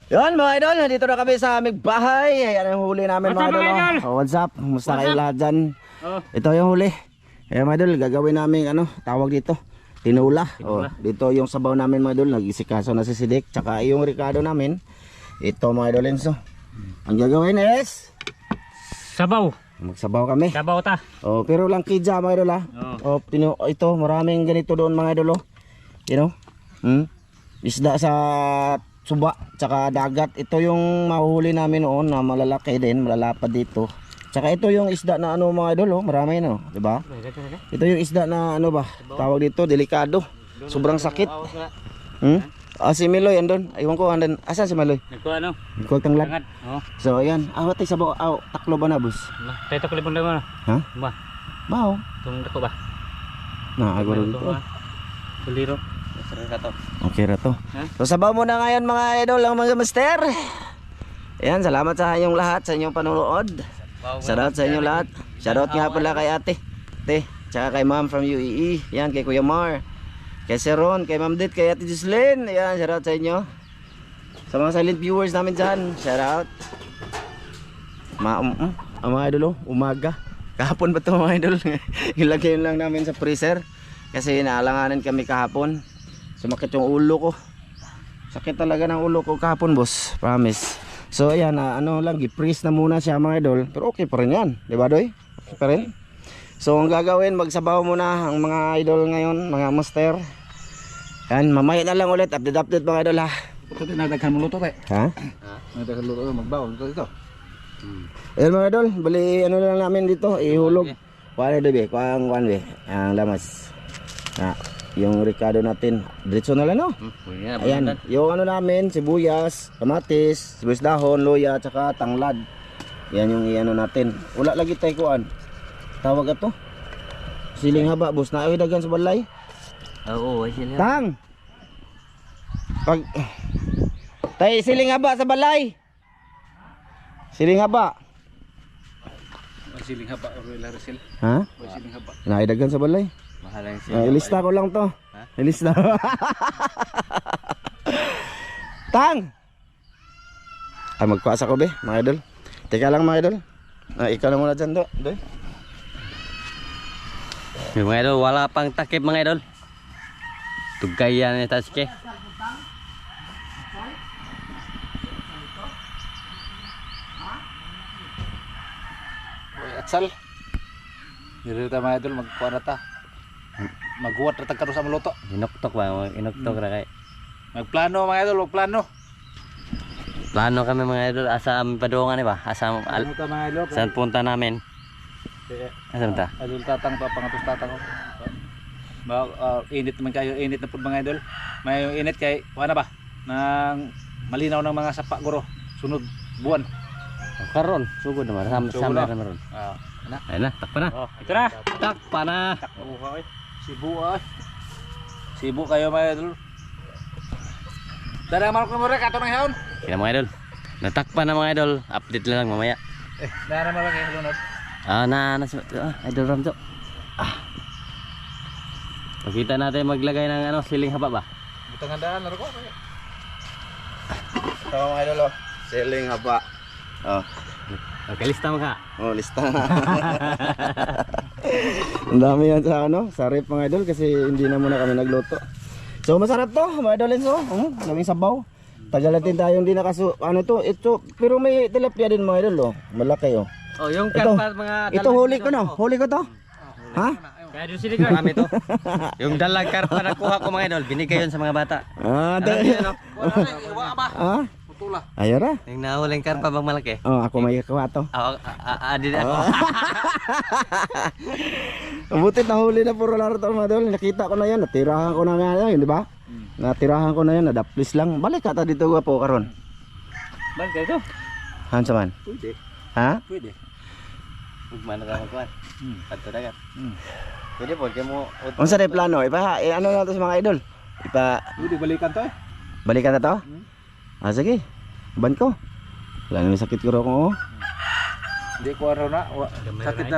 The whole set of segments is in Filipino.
Yun mga idol, nandito na kami sa aming bahay. Ayan ang huli namin mga idol. Oh, what's up? Kumusta kayo lahat dyan? Ito yung huli. Ayan mga idol, gagawin namin tawag dito, tinula. Oh, dito yung sabaw namin mga idol. Nag-isikaso na si Sidik. Tsaka yung Ricardo namin. Ito mga idol Enzo. Ang gagawin is sabaw. Magsabaw kami. Sabaw ta. Oh, pero lang kidja mga idol ha. Oh, ito maraming ganito doon mga idol. You know? Isda sa suba tsaka dagat. Ito yung mahuhuli namin noon na malalaki din, malalapad dito. Tsaka ito yung isda na mga idol, marami na, di ba? Ito yung isda na tawag dito, delikado. Sobrang sakit. Si Meloy andun. Aywan ko andun. Asan si Meloy? Nagkuha tanglad. So ayan, awat ay sabaw, taklo ba na bus? Tayo ko libon lang. Ha? Ba. Bao. Tung dako ba? Na agad dito. Kuliro. Okay na to. So sabaw muna ngayon mga idol, ang mga master. Ayan, salamat sa inyong lahat, sa inyong panonood. Shoutout sa inyong lahat. Shoutout nga pala kay ate, tsaka kay ma'am from UAE. Ayan, kay Kuya Mar, kay Sir Ron, kay Ma'am Dit, kay ate Jocelyn. Ayan, shoutout sa inyo. Sa mga silent viewers namin dyan, shoutout. Ang mga idol, umaga. Kahapon ba ito mga idol? Ilagay lang namin sa freezer kasi naalanganin kami kahapon. Sumakit yung ulo ko. Sakit talaga ng ulo ko kahapon boss, promise. So ayan, lang, gi-freeze na muna siya mga idol. Pero okay pa rin yan, di ba doy? Okay pa rin. So ang gagawin, magsabaw muna ang mga idol ngayon, mga master. Yan, mamaya na lang ulit, update mga idol ha. Ito dinadaghan mo luto tayo. Ha? Dinadaghan luto, magbaw luto dito. Ayan mga idol, bali lang namin dito, ihulog. Kuha na doy, kuha ang lamas. Yung Ricardo natin, diretso na lang no? Ayan, yung namin, sibuyas, kamatis, sibuyas dahon, luya, tsaka tanglad. Yan yung natin. Wala lagi tayo kuan. Tawag ato? Siling haba, boss. Naawi dagan sa balay? Oo, siling Tang! Tay, siling haba sa balay! Siling haba. Siling haba, Aurela Rizal. Ha? Siling haba. Naawi dagan sa balay? mahalang Ilista ko lang to. Ilista. Tang! Ay, magkuasa ko be, mga idol. Teka lang mga idol. Ikaw na muna dyan do. Doy. mga idol, wala pang takip mga idol. Tugayan ni Taske. Atsal. Dito tayo mga idol, magkuha na ta. Maghuwat na tagkaroon sa maluto. Inoktok ba? Inoktok na kay. Magplano mga idol, magplano. Plano kami mga idol, asa ang padungan ba? Asa Plano ta mga idol. saan punta namin? Asa ta? Idol tatang to, pangatos tatang ko. Init naman kayo, init na po mga idol. May init kay, wala ba? Nang malinaw ng mga sapa guro. Sunod buwan. Karon, sugod naman. Sama na ron. Ayun na, takpa na. Ito na. Takpa na. Sibu ay. Sibu kayo mga idol. Dara man ko mo rek ato nang haon. Kaya mga idol. Natakpa na mga idol. Update lang mamaya. Dara man kay lunod. Idol Ramjo. Pakita natin maglagay ng siling haba ba? Butang handaan na ko. Ito mga idol, siling haba. Okay, lista mo ka. Lista na. Ang dami yan sa rep mga idol kasi hindi na muna kami nagluto. So masarap to mga idol Enzo. Daming sabaw. Tagal natin tayong di ito, pero may tilapia din mga idol malaki yung karpa mga ito huli ko huli ko to. Ha? Kaya doon sila kami to. Yung dalag karpa na kuha ko mga idol, binigay yun sa mga bata. Putula. Ayun ra. Yung nahuling karpa bang malaki? Ako may kuha to. Adin ako. Butit na huli na puro laro to mga idol. Nakita ko na yan, natirahan ko na nga yun, di ba? Natirahan ko na yan, nadaplis lang. Balik ka ta dito po karon. Balik kayo? Hansa man? Pwede. Ha? Pwede. Ugman na ka magkuhan. Padto dagat. Pwede po, kaya mo... Unsa na plano? Ano na to sa mga idol? Pwede balikan to Balikan na to? Sige. Ban ko. Wala na sakit ko ro ko. Hindi ko araw na.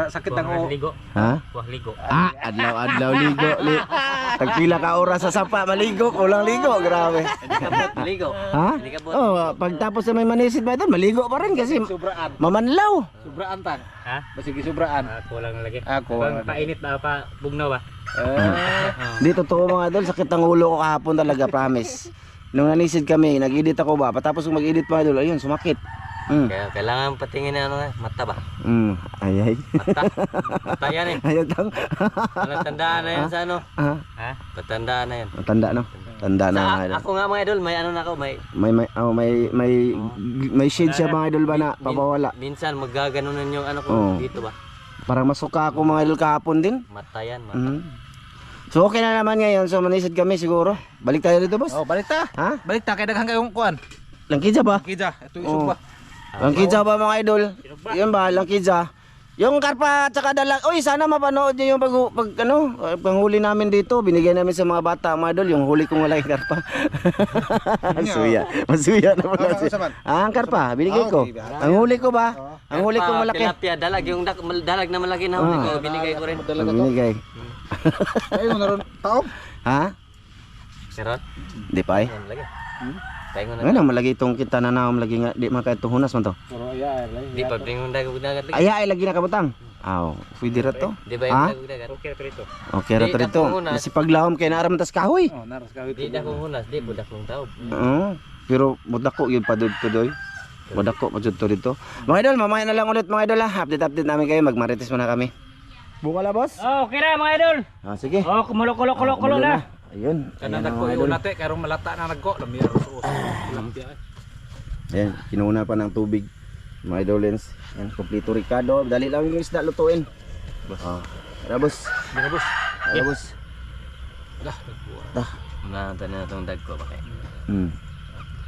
Sakit na o. Ligo. Ha? Kuha ligo. Adlaw ligo. Tagpila ka oras sa sapa, maligo, kulang ligo, grabe. Hindi ka bot, maligo. Ha? Hindi ka bot. Oh, pagtapos na may manisid ba ito, maligo pa rin kasi Sobraan. mamanlaw. Sobraan tang. Ha? Basig sobraan. Kulang lagi. Ako. Pag painit ba pa bugnaw ba? Di totoo mga idol, sakit ang ulo ko kahapon talaga, promise. Nung nanisid kami, nag-edit ako ba, patapos kong mag-edit mga idol, ayun, sumakit. Kaya kailangan patingin na ano nga, mata ba? Ayay. Mata. Mata yan eh. Ayun tang. Walang tandaan na yan sa ano. Ha? Ha? Patandaan na yan. Tanda no? Tanda na mga Sa, idol. ako nga mga idol, may ano na ako, may May shade siya mga idol ba na papawala. minsan magaganunan yung ano ko Oo. dito ba? Parang masuka ako mga idol kahapon din. Mata yan, mata. So okay na naman ngayon, so manisid kami siguro. Balik tayo dito boss. Oh, balik ta. Ha? Balik ta kay daghang kayong kuan. Langkidja ba? Kija, ito isog ba? Langkidja ba mga idol? Yan ba, langkidja? Yung karpa at saka dalag. Uy, sana mapanood niyo yung panghuli namin dito. Binigay namin sa mga bata, mga idol, yung huli kong malaking karpa. Masuya. Masuya na pala siya. Ang karpa, binigay ko. Ang huli ko ba? Ang huli kong malaki. Tilapia, dalag, yung dalag na malaki na huli ko, binigay ko rin. Binigay. Ayun naron taob. Ha? Meron? Di pa eh. Yan, lagi. Tayo na. Ano malagi itong kita na naam lagi nga di man kay tuhunas man to. Pero ya, Di pa bringon dagat lagi. Ay lagi na kabutang. Aw, pwede ra to. Di ba Ha? yung dagat? Okay pero ito. Okay ra Di, to rito. nakuhunas. Kasi paglawom kay naram tas kahoy. Oh, naras ka Di ito. dakong hunas, di budak mong taob. Oo. Pero mudako gyud padud to doy. Mudako pa jud to dito. Mga idol, mamaya na lang ulit mga idol ha. Update namin kayo, magmarites muna kami. Buka la boss? Oh, okay na mga idol. Sige. Oh, kumulo na. Ayun. Kana Ayun na, nagko mga yung idol. nate karong malata na nagko, lamiya sa uso. Tilapia. Ayan, kinuna pa ng tubig. Mga idolens. Ayan, kompleto Ricardo. Dali lang yung isda lutuin. Tara boss. Mga boss. Tara boss. Dah, Nanta na itong dag ko ba kayo?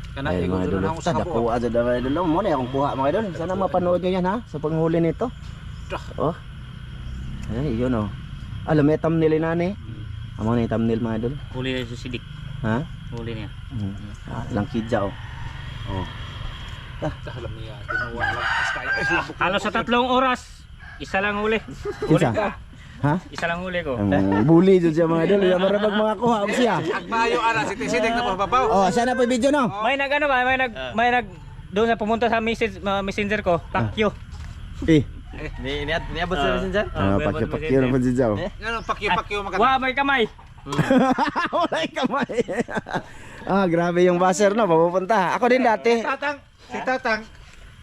kana Ayun igo mga idol. na ako Basta sa dako kapo. aja mga idol. Mo na akong kuha mga idol. Sana mapanood niyo yan ha sa panghuli nito. Oh. Ay, yun oh. Alam mo yung thumbnail ni nani? Amo na yung thumbnail mga idol. Huli na si Sidik. Ha? Huli niya. Langkidja oh. Oh. Dah, lamiya. Tinuwa lang kas kay. Halos sa 3 oras, isa lang huli. Kinsa? Ha? Isa lang huli ko. Ang bully dyan siya mga idol. Yung marabag mga kuha og siya. Agmayo ana sitik na pababaw. Oh, sana po yung video no. May nag ano ba? May nag doon na pumunta sa messenger ko. Pakyo. Eh. Niabot sa messenger? Pakyo na po dyan siya. Ngano pakyo makata. Wa may kamay. Wala yung kamay. Grabe yung buzzer no. Papupunta. Ako din dati. Tatang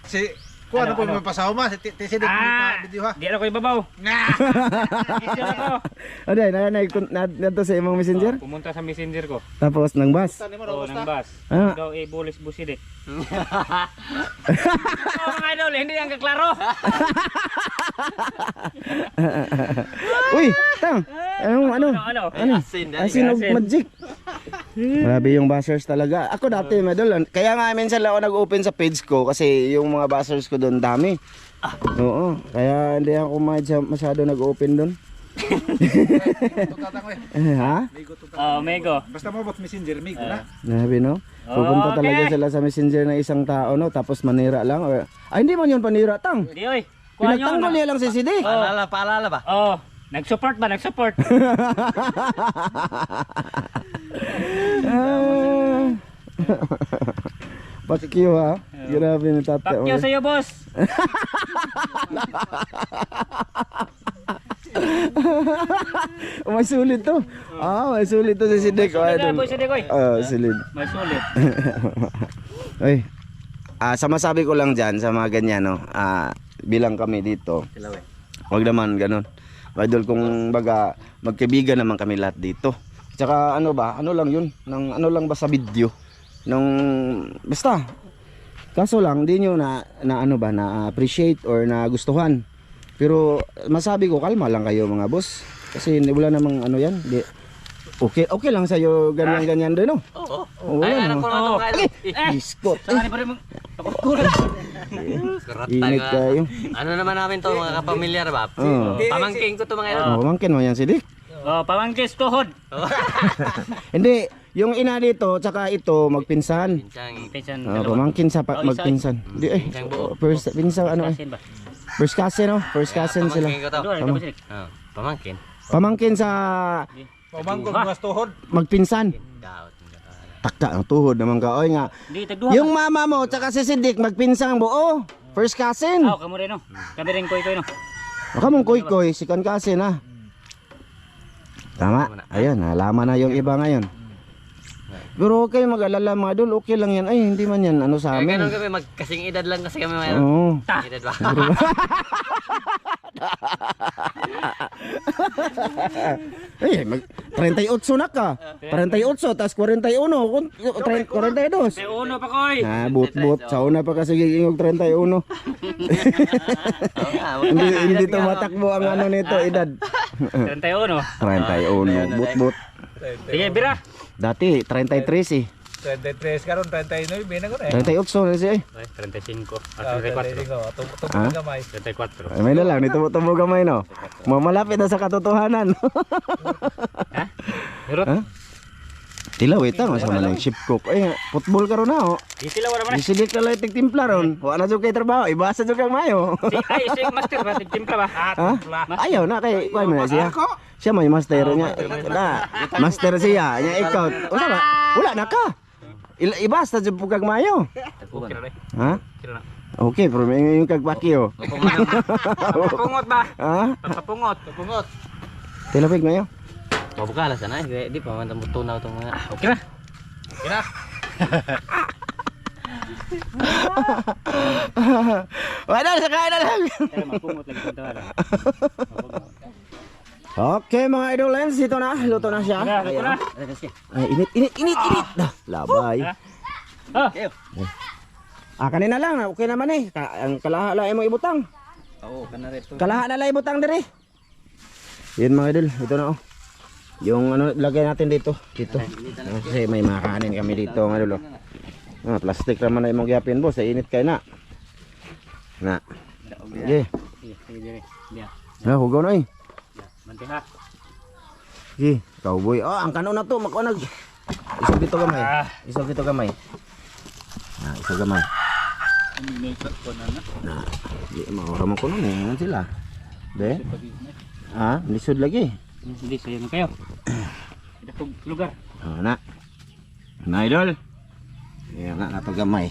si kuha na po may pasahuma si sidik na video ha. Di ako ibabaw. Video ako. Ano na sa imong messenger? Pumunta sa messenger ko. Tapos nang bus. Oo, nang bus. Ah. Daw ibulis busidik. Oh, mga idol, hindi yan kaklaro. Uy, tang. Ano? Asin, Asin og magic. Grabe yung buzzers talaga. Ako dati madol. Kaya nga minsan lang ako nag-open sa page ko kasi yung mga buzzers ko doon dami. Oo. Kaya hindi ako masyado nag-open doon. Ha? Oh, Mego. Basta mo bot messenger migo na. Grabe no? Pupunta Okay. talaga sila sa messenger ng isang tao no, tapos manira lang. Ay hindi man yun panira tang. Di oy. Kuha nyo, Pinagtanggol niya lang si Sidik. Paalala ba? Oh, nag-support ba? Nag-support. Pakyo ha. Grabe na tata. Pakyo sa'yo, boss. May sulit to. May sulit to si Sidik. Sulit na, boy, Sidik, oy. Sulit. May sulit. Oy. Sa masabi ko lang dyan sa mga ganyan no. Bilang kami dito. Wag naman ganun. Idol kung baga magkaibigan naman kami lahat dito. Tsaka ano lang yun, nang ano lang ba sa video. Basta kaso lang di nyo na ano ba na appreciate or na gustuhan. Pero masabi ko kalma lang kayo mga boss. Kasi wala namang ano yan. Okay lang sa'yo ganyan din no. Oo. Wala Ay, anak naman. ko na itong kailo. Biskot. Saan pa rin mo? Init kayo. Ano naman namin to, mga kapamilyar ba? Oo. Pamangking ko to mga ilo. Pamangkin mo yan Sidik. Oh, pamangkis tuhod. Hindi, yung ina dito tsaka ito magpinsan. Pinsang, Pinsan. Pamangkin sa Oh, isa. magpinsan. Di Pinsang buo. first pinsan ano Kasin ba? First cousin no? First cousin sila. Pamangkin ko to. Doon, ito ba sila? Pamangkin. Pamangkin sa Pamangkol mas tuhod. Magpinsan. Taka ang tuhod naman ka. Oy nga. Di tagduha. Yung mama mo tsaka si Sidik magpinsang buo. First cousin. Aw, kamo rin no. Kami rin koy no. Baka mong koy-koy, second cousin ha. Tama. Ayun, nalaman na yung iba ngayon. Pero okay mag-alala mga idol, okay lang yan. Ay, hindi man yan ano sa Kaya amin. ganun kami, magkasing edad lang kasi kami ngayon. Oo. Edad ba? Eh, 38 na ka. 38 tas 41, 42. May uno pa koy. Ah, but sa una pa kasi gigingog 31. Oo nga, Hindi tumatakbo ang ano nito, edad. 31. 31, but. Sige, bira. Dati 33 eh. 33 karon 39 na ko na 38 na siya eh. Ay, 35. Ah, 34. Tungkol gamay. 34. Ay, may na lang, nito tumo gamay no. Mamalapit na sa katotohanan. Ha? Hirot. Ha? Tila wait lang sa man ship cook. Ay, football ka ron na oh. Di sila wala man. Isidik na lang timpla ron. Wa na jud kay trabaho, ibasa jud kang mayo. Si master ba timpla ba? Ha? Ayaw na kay kuan man siya. Siya may master niya. Na, master siya. Nya ikaw. Usa ba? Wala na ka. Ibasta jud pug kang mayo. Ha? Okay, pero may yung kagpaki oh. Papungot ba? Ha? Papungot. Tilapig mayo. Mabukalas na eh. Di pa man tunaw tong mga. Okay na. Kina. Wala sa kain na lang. Mapungot lagi sa tawala. Okay mga idolens, dito na, luto na siya. Ito na. Ay, init. Dah, labay. Ah. Ah, kanina lang, okay naman eh. Ang kalaha mo ibutang. Oo, kana rito. Kalaha na lang ibutang dire. Yun mga idol, ito na oh. Yung ano, lagay natin dito. Kasi may makanin kami dito mga idol oh. Ah, plastic naman na imong gyapin boss, ay init kay na. Na. Okay. Sige. Na, hugaw na eh. Mantiha. Sige, cowboy. Oh, ang kanon na to, makunag. Isog dito gamay. Isog dito gamay. Ah, isog gamay. Na, di maoram ko nun eh. Sila. Be? Ah, lisod lagi. Hindi sayo na kayo. Ito lugar. Oh, na. Na idol. Ayan na, nato gamay.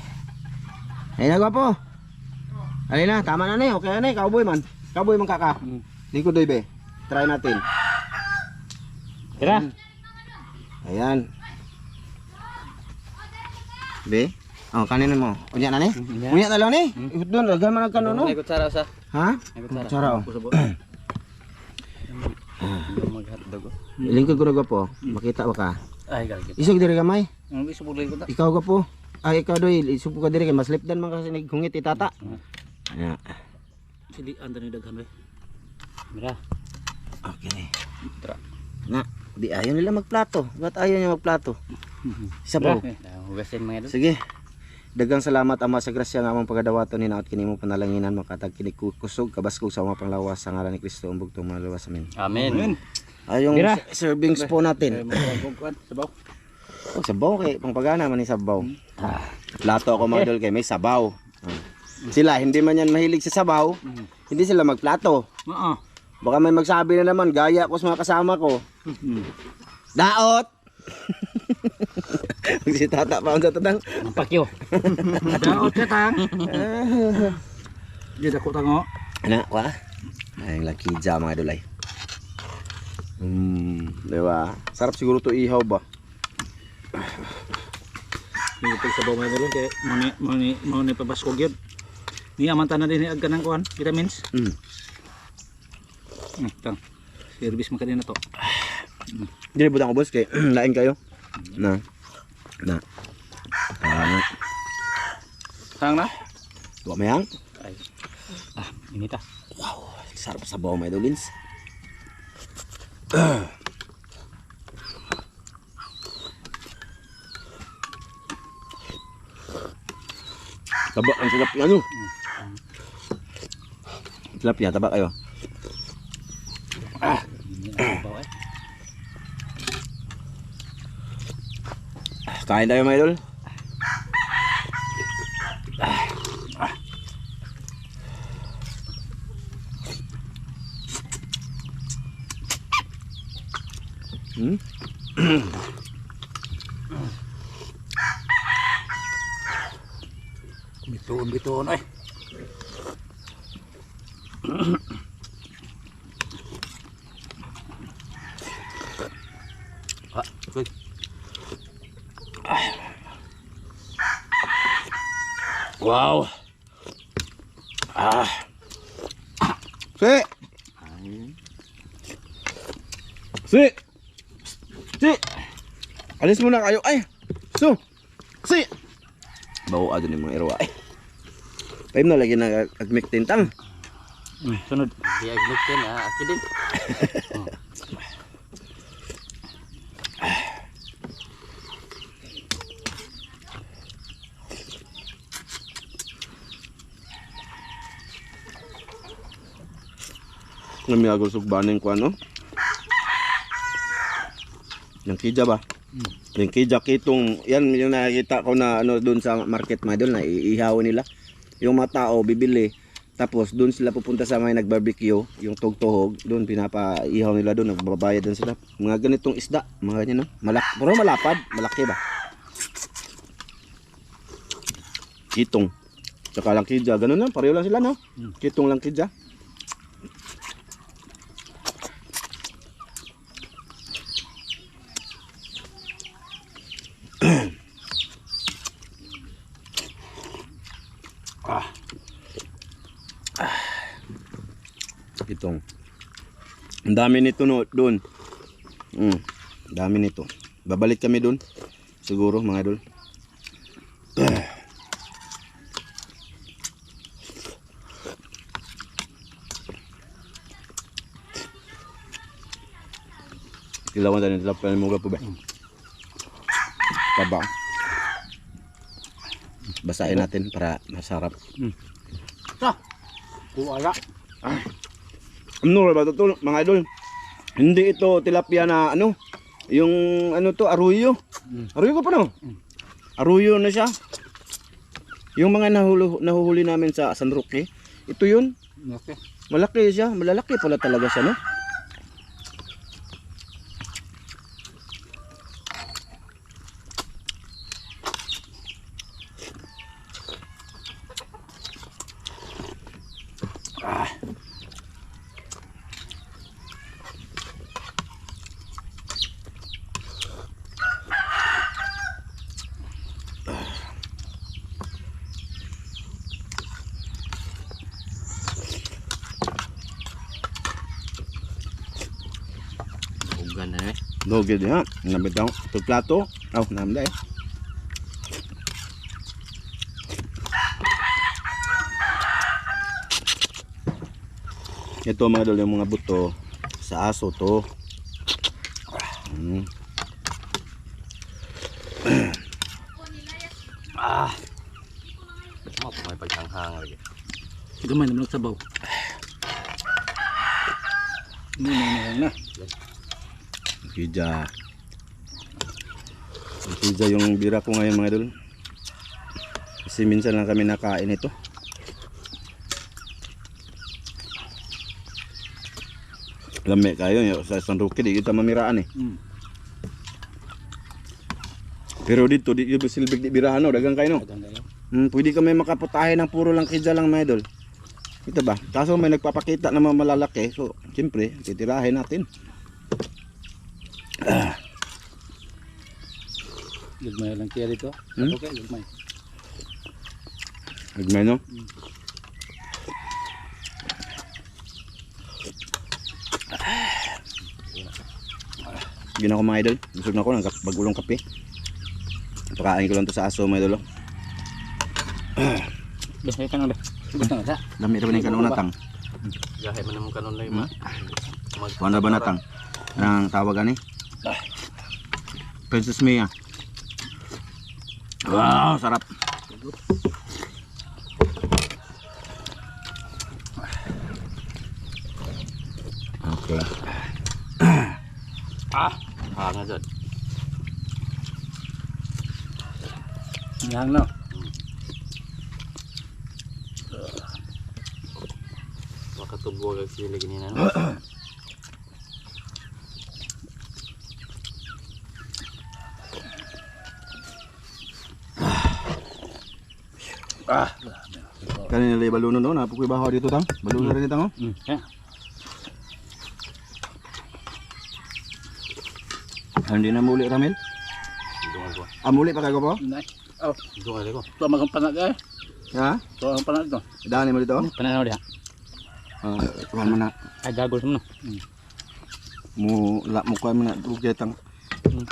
Ay na gwapo. Alin na, tama na ni. Okay na ni, cowboy man. Cowboy man kaka. Lingkod doy be. Try natin. Tira. Ayan. Be? Oh, kanin mo. Unya na ni? Unya na lang ni. Doon, lagyan man ang kanon no. May kutsara sa. Ha? Kutsara oh. Mag-hotdog. Lingkod ko na gwapo. Makita ba ka? Ay, galgit. Isog diri gamay. Ang isubulay ko ta. Ikaw gwapo. Ay, ikaw doy. Isupo ka diri kay mas lipdan man kasi naghungit itata. Ayan. Sili anda ni daghan we. Bira. Okay. Na, di ayaw nila magplato. Ba't ayaw niya magplato? Isa pa. Hugasin mga idol. Sige. Dagang salamat Ama sa grasya nga among pagadawaton ni naot kini mo panalanginan makatag kini kusog kabaskog sa mga panglawas sa ngalan ni Kristo umbog tong mga lawas amin. Amen. Ayong Mira. servings po natin. Sabaw. Oh, sabaw kay pangpagana man ni sabaw. Plato ako mga idol kay may sabaw. Sila hindi man yan mahilig sa sabaw. Hindi sila magplato. Oo. Baka may magsabi na naman gaya ko sa mga kasama ko. Daot. Si tata pa sa tatang. Pakyo. Daot ka tang. Di dako tango. Ana kwa? Ay laki ja mga idol ay. Di ba? Sarap siguro to ihaw ba? Hindi pag sabaw may dulon kay mo ni pabaskog yun. Ni aman tanan din ag kanang kuan, vitamins. Tang. Service man kanina to. Dili budang ubos kay lain kayo. Na. Na. Tang na. Wa mayang. Inita. Wow, sarap sa bawo mga idolins. Taba ang sarap yan oh. Sarap yan, taba kayo. Kain tayo mga idol. Hmm? Bituon ay. Good. Wow. Si. Si. Si. Alis muna kayo. Ay. So. Si. Bawa aja ni mga irwa. Ay. Time na lagi na agmik tintang. Sunod. Di agnitin ha, aki din. Nami agol sugbaning ko ano. Yang kija ba? Yung kija kitong yan yung nakikita ko na ano doon sa market mga idol na iihaw nila. Yung mga tao bibili tapos doon sila pupunta sa mga nag-barbecue, yung tugtuhog, doon pinapaihaw nila doon, nagbabayad din sila. Mga ganitong isda, mga ganyan no. Puro malapad, malaki ba? Kitong. Tsaka lang kija, ganun lang, pareho lang sila no. Kitong lang kija. Itong ang dami nito no doon. Dami nito. Babalik kami doon siguro mga idol. Kilawan tayo nila pa mo po ba? Taba. Basahin natin para masarap. Kuwala. Ano ba ito mga idol? Hindi ito tilapia na ano, yung ano to arroyo. Arroyo ko pa no? Arroyo na siya. Yung mga nahuhuli namin sa San Roque, ito yun. Okay. Malaki siya, malalaki pala talaga siya no. Ugan na eh. Dogid ha. Nabitaw to plato. Oh, namda eh. Ito mga idol yung mga buto sa aso to. May paghanghang lagi. Gamay naman sabaw. Na. Pizza. Pizza yung bira ko ngayon mga idol. Kasi minsan lang kami nakain ito. Lame kayo sa San Roque di kita mamiraan eh. Pero dito di yung silbig di birahan no, dagang kayo no. Pwede kami makaputahe ng puro lang kidja lang mga idol. Ito ba? Kaso may nagpapakita na mga malalaki. So, siyempre, titirahin natin. Lugmay lang kaya dito. Okay, lugmay. Nagmay no? Gina ko mga idol. Busog na ako ng bagulong kape. Pakain ko lang to sa aso mga idol. Biasanya kan udah. Butang sa. Lami rin yung kanong natang. Gahe man naman kanon lagi ma. Wala ba natang? Ang tawag ani? Princess Mia. Wow, sarap. Okay. Hanga jud. Yang no. Makatubo kag sila ganina no. Kanina lay baluno no, napukoy bahaw dito tang. Baluno rin tang. Hindi na muli Ramil. Muli pa kayo po? Nay. Oh, dungal ko. Ito ang panat eh. Ha? Ito ang panat ito. Daan mo dito? Pananaw dia. Tuhan mo na. Ay gagol mo no. Mo ko mo na dugay tang.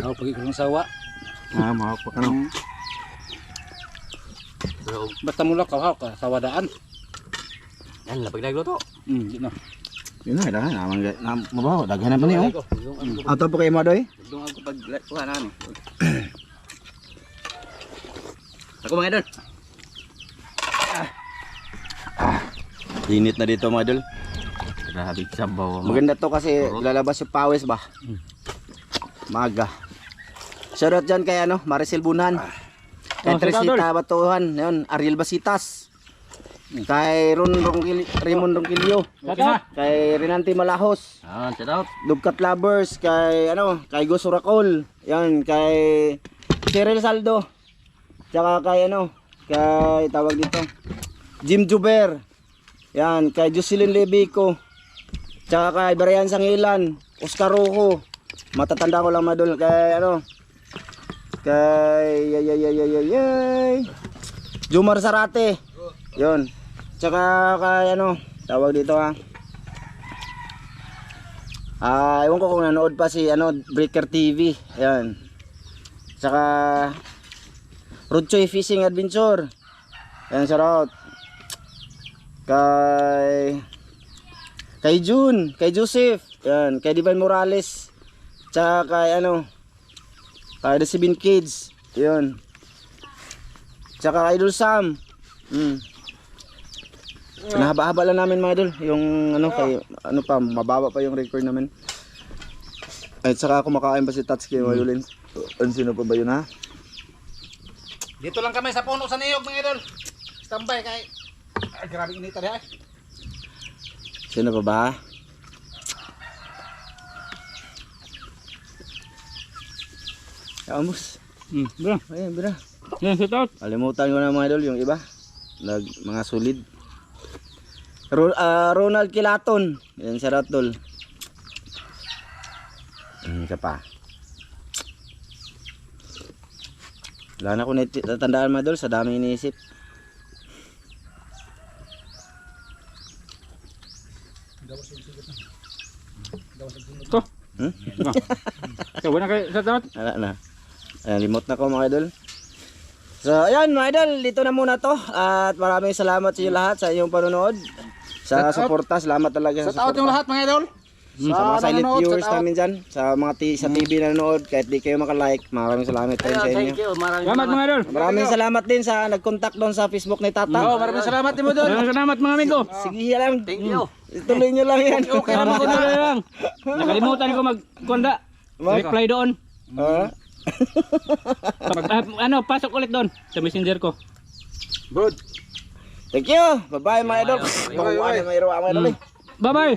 Ako pagi ko ng sawa. Mahak pa ka no. Basta mula ka sawa daan. Yan, lapag nagluto. Di na. Yun na, daan na mabaho, daghanan pa niyo. Ato po kay Madoy. Doon ako pag kuha na ano. Ako mga idol. Init na dito mga idol. Grabe sabaw. Maganda to kasi lalabas yung pawis ba. Maga. Shoutout dyan kay ano, Maricel Bunan. Kay Tresita Batuhan, yun, Ariel Basitas. Kay Raymond Ronquillo. Kay Renante Malahos. Shout out. Dugkat Lovers, kay ano, kay Gus Uracol. Yan, kay Cyril Saldo. Tsaka kay ano, kay tawag dito. Jim Juber. Yan, kay Jocelyn Lebico. Tsaka kay Brian Sangilan, Oscar Rojo. Matatanda ko lang madol kay ano. Kay Jumar Sarate. 'Yon. Tsaka kay ano, tawag dito ha. Ewan ko kung nanood pa si ano, Breaker TV. Ayan. Tsaka Rodchoy Fishing Adventure. Ayan, shout out. Kay June, kay Joseph. Ayan, kay Divine Morales. Tsaka kay ano, kay The Seven Kids. Ayan. Tsaka kay Idol Sam. Nahaba-haba lang namin mga idol. Yung ano, kay ano pa, mababa pa yung record namin. At saka kumakain pa si Tatsuki mga idolin. Sino pa ba yun ha? Dito lang kami sa puno sa niyog mga idol. Standby kay grabe init rin ay. Sino pa ba? Amos. Bro. Ayan, bira. Yan shout out. Kalimutan ko na mga idol yung iba. Mga solid. Ronald Kilaton. Yan si Ratol. Isa pa. Wala na ko natandaan mga idol sa dami iniisip. To. Wala kay shout out. Wala na. Ayan, limot na ko mga idol. So ayan mga idol, dito na muna to. At maraming salamat sa inyo lahat sa inyong panonood. Sa suporta, salamat talaga sa Shout out yung suporta. lahat mga idol. Sa mga silent nanonood, viewers shout out. namin dyan, sa mga sa TV na nanonood, kahit di kayo makalike, maraming salamat rin sa inyo. Thank you. Salamat mga idol. Maraming salamat din sa nag-contact doon sa Facebook ni Tata. Maraming salamat din mo doon. Maraming salamat mga amigo. Sige lang. Thank you. Ituloy nyo lang yan. Okay Salamat naman ko ko na lang. Nakalimutan ko mag-konda. Reply doon. Pasok ulit doon sa messenger ko. Good. Thank you. Bye-bye mga idol. Kawawa na mayroon mga idol. Bye-bye.